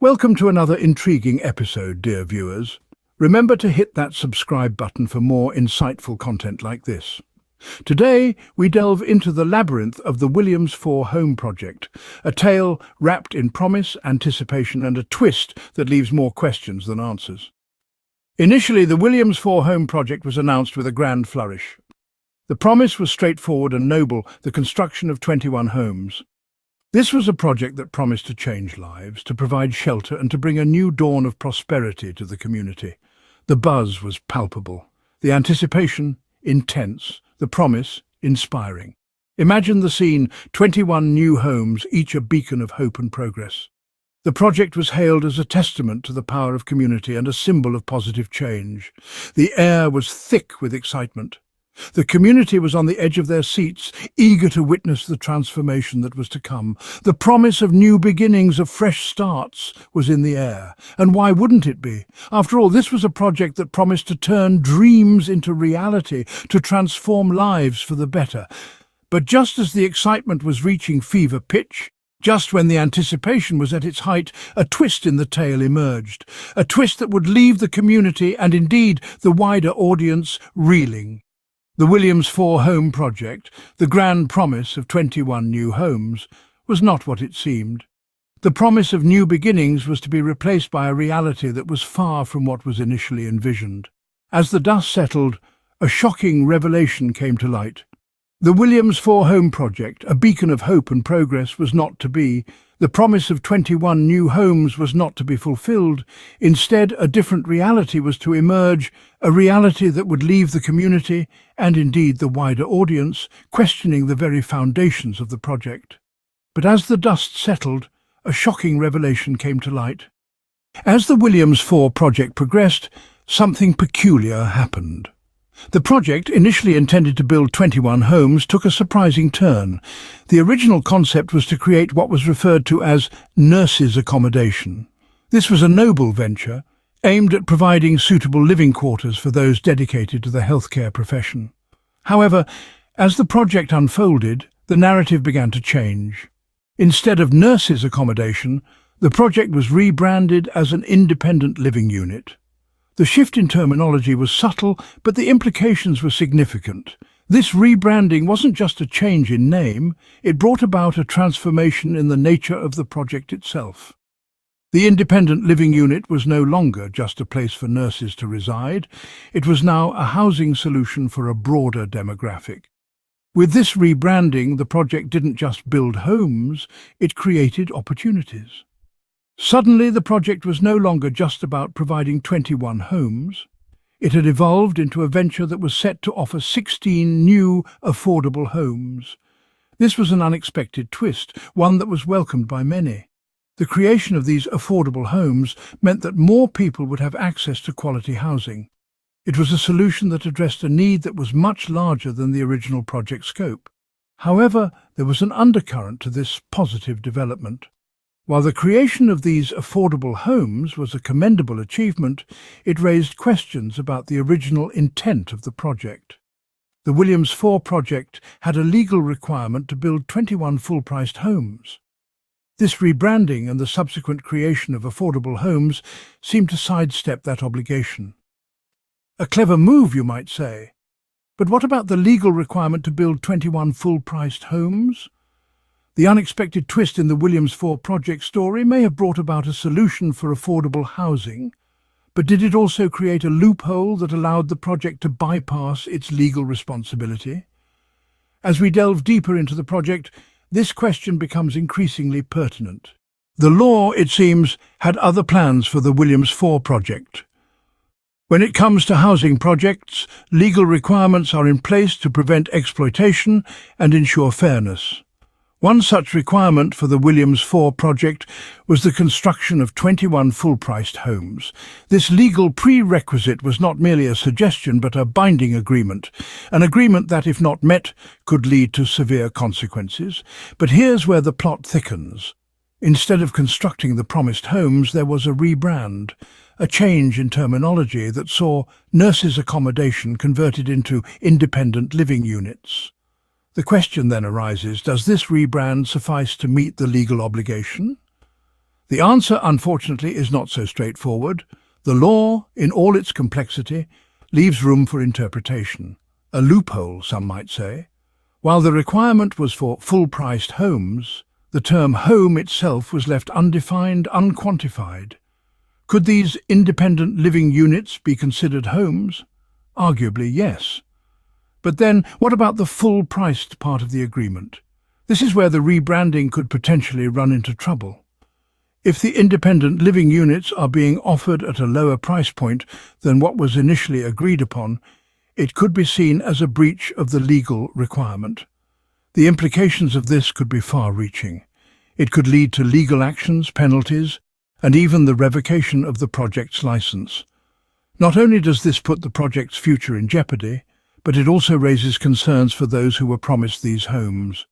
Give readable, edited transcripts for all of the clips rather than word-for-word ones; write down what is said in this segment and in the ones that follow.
Welcome to another intriguing episode, dear viewers. Remember to hit that subscribe button for more insightful content like this. Today, we delve into the labyrinth of the Williams IV Home Project, a tale wrapped in promise, anticipation, and a twist that leaves more questions than answers. Initially, the Williams IV Home Project was announced with a grand flourish. The promise was straightforward and noble: the construction of 21 homes. This was a project that promised to change lives, to provide shelter, and to bring a new dawn of prosperity to the community. The buzz was palpable, the anticipation intense, the promise inspiring. Imagine the scene: 21 new homes, each a beacon of hope and progress. The project was hailed as a testament to the power of community and a symbol of positive change. The air was thick with excitement. The community was on the edge of their seats, eager to witness the transformation that was to come. The promise of new beginnings, of fresh starts, was in the air. And why wouldn't it be? After all, this was a project that promised to turn dreams into reality, to transform lives for the better. But just as the excitement was reaching fever pitch, just when the anticipation was at its height, a twist in the tale emerged. A twist that would leave the community, and indeed the wider audience, reeling. The Williams IV Home Project, the grand promise of 21 new homes, was not what it seemed. The promise of new beginnings was to be replaced by a reality that was far from what was initially envisioned. As the dust settled, a shocking revelation came to light. The Williams IV Home Project, a beacon of hope and progress, was not to be. The promise of 21 new homes was not to be fulfilled. Instead, a different reality was to emerge, a reality that would leave the community, and indeed the wider audience, questioning the very foundations of the project. But as the dust settled, a shocking revelation came to light. As the Williams IV project progressed, something peculiar happened. The project, initially intended to build 21 homes, took a surprising turn. The original concept was to create what was referred to as nurses' accommodation. This was a noble venture, aimed at providing suitable living quarters for those dedicated to the healthcare profession. However, as the project unfolded, the narrative began to change. Instead of nurses' accommodation, the project was rebranded as an independent living unit. The shift in terminology was subtle, but the implications were significant. This rebranding wasn't just a change in name, it brought about a transformation in the nature of the project itself. The independent living unit was no longer just a place for nurses to reside, it was now a housing solution for a broader demographic. With this rebranding, the project didn't just build homes, it created opportunities. Suddenly, the project was no longer just about providing 21 homes. It had evolved into a venture that was set to offer 16 new, affordable homes. This was an unexpected twist, one that was welcomed by many. The creation of these affordable homes meant that more people would have access to quality housing. It was a solution that addressed a need that was much larger than the original project scope. However, there was an undercurrent to this positive development. While the creation of these affordable homes was a commendable achievement, it raised questions about the original intent of the project. The Williams IV project had a legal requirement to build 21 full-priced homes. This rebranding and the subsequent creation of affordable homes seemed to sidestep that obligation. A clever move, you might say. But what about the legal requirement to build 21 full-priced homes? The unexpected twist in the Williams IV project story may have brought about a solution for affordable housing, but did it also create a loophole that allowed the project to bypass its legal responsibility? As we delve deeper into the project, this question becomes increasingly pertinent. The law, it seems, had other plans for the Williams IV project. When it comes to housing projects, legal requirements are in place to prevent exploitation and ensure fairness. One such requirement for the Williams IV project was the construction of 21 full-priced homes. This legal prerequisite was not merely a suggestion but a binding agreement, an agreement that, if not met, could lead to severe consequences. But here's where the plot thickens. Instead of constructing the promised homes, there was a rebrand, a change in terminology that saw nurses' accommodation converted into independent living units. The question then arises, does this rebrand suffice to meet the legal obligation? The answer, unfortunately, is not so straightforward. The law, in all its complexity, leaves room for interpretation. A loophole, some might say. While the requirement was for full-priced homes, the term home itself was left undefined, unquantified. Could these independent living units be considered homes? Arguably, yes. But then, what about the full-priced part of the agreement? This is where the rebranding could potentially run into trouble. If the independent living units are being offered at a lower price point than what was initially agreed upon, it could be seen as a breach of the legal requirement. The implications of this could be far-reaching. It could lead to legal actions, penalties, and even the revocation of the project's license. Not only does this put the project's future in jeopardy, but it also raises concerns for those who were promised these homes.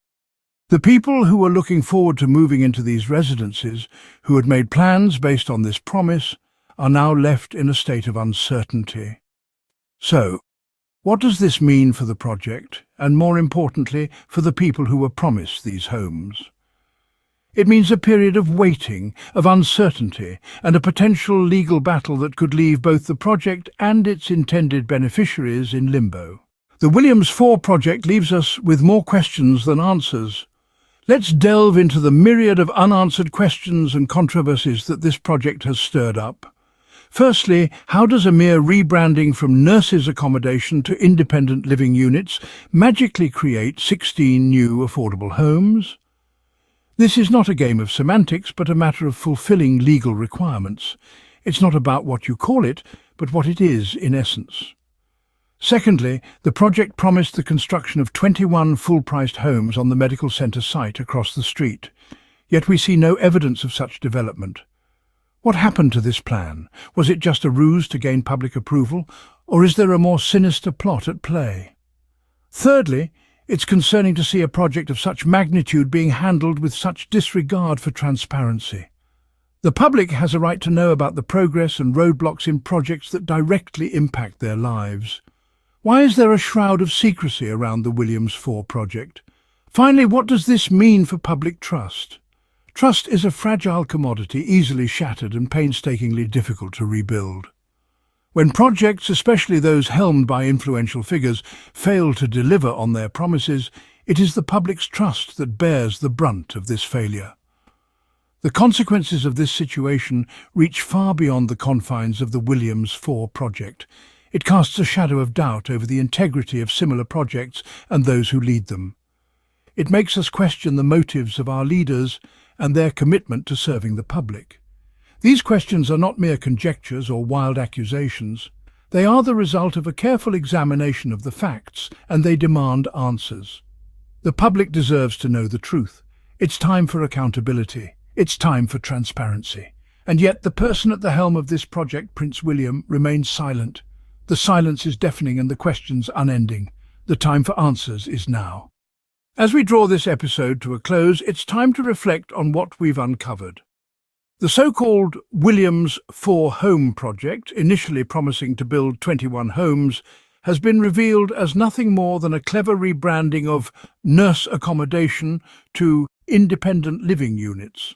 The people who were looking forward to moving into these residences, who had made plans based on this promise, are now left in a state of uncertainty. So, what does this mean for the project, and more importantly, for the people who were promised these homes? It means a period of waiting, of uncertainty, and a potential legal battle that could leave both the project and its intended beneficiaries in limbo. The Williams 4 project leaves us with more questions than answers. Let's delve into the myriad of unanswered questions and controversies that this project has stirred up. Firstly, how does a mere rebranding from nurses' accommodation to independent living units magically create 16 new affordable homes? This is not a game of semantics, but a matter of fulfilling legal requirements. It's not about what you call it, but what it is in essence. Secondly, the project promised the construction of 21 full-priced homes on the medical centre site across the street. Yet we see no evidence of such development. What happened to this plan? Was it just a ruse to gain public approval, or is there a more sinister plot at play? Thirdly, it's concerning to see a project of such magnitude being handled with such disregard for transparency. The public has a right to know about the progress and roadblocks in projects that directly impact their lives. Why is there a shroud of secrecy around the Williams 4 project? Finally, what does this mean for public trust? Trust is a fragile commodity, easily shattered and painstakingly difficult to rebuild. When projects, especially those helmed by influential figures, fail to deliver on their promises, it is the public's trust that bears the brunt of this failure. The consequences of this situation reach far beyond the confines of the Williams 4 project. It casts a shadow of doubt over the integrity of similar projects and those who lead them. It makes us question the motives of our leaders and their commitment to serving the public. These questions are not mere conjectures or wild accusations. They are the result of a careful examination of the facts, and they demand answers. The public deserves to know the truth. It's time for accountability. It's time for transparency. And yet the person at the helm of this project, Prince William, remains silent. The silence is deafening and the questions unending. The time for answers is now. As we draw this episode to a close, it's time to reflect on what we've uncovered. The so-called Williams 4 Home project, initially promising to build 21 homes, has been revealed as nothing more than a clever rebranding of nurse accommodation to independent living units.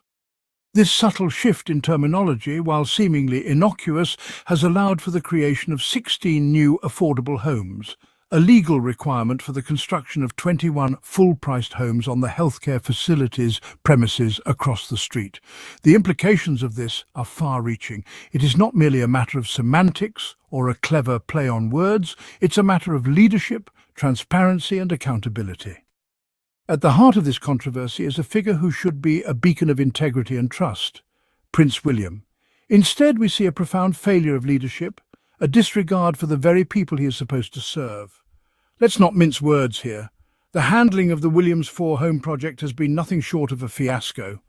This subtle shift in terminology, while seemingly innocuous, has allowed for the creation of 16 new affordable homes, a legal requirement for the construction of 21 full-priced homes on the healthcare facilities premises across the street. The implications of this are far-reaching. It is not merely a matter of semantics or a clever play on words, it's a matter of leadership, transparency and accountability. At the heart of this controversy is a figure who should be a beacon of integrity and trust, Prince William. Instead, we see a profound failure of leadership, a disregard for the very people he is supposed to serve. Let's not mince words here. The handling of the Williams 4 Home project has been nothing short of a fiasco.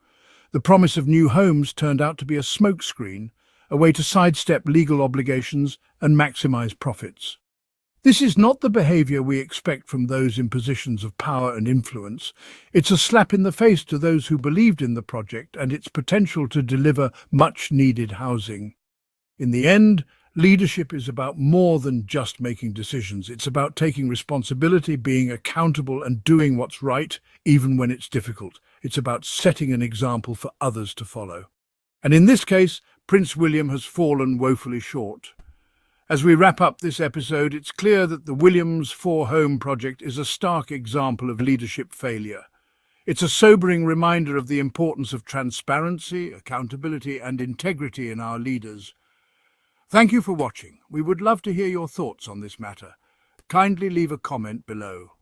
The promise of new homes turned out to be a smokescreen, a way to sidestep legal obligations and maximize profits. This is not the behavior we expect from those in positions of power and influence. It's a slap in the face to those who believed in the project and its potential to deliver much-needed housing. In the end, leadership is about more than just making decisions. It's about taking responsibility, being accountable and doing what's right, even when it's difficult. It's about setting an example for others to follow. And in this case, Prince William has fallen woefully short. As we wrap up this episode, it's clear that the Williams for Home project is a stark example of leadership failure. It's a sobering reminder of the importance of transparency, accountability, and integrity in our leaders. Thank you for watching. We would love to hear your thoughts on this matter. Kindly leave a comment below.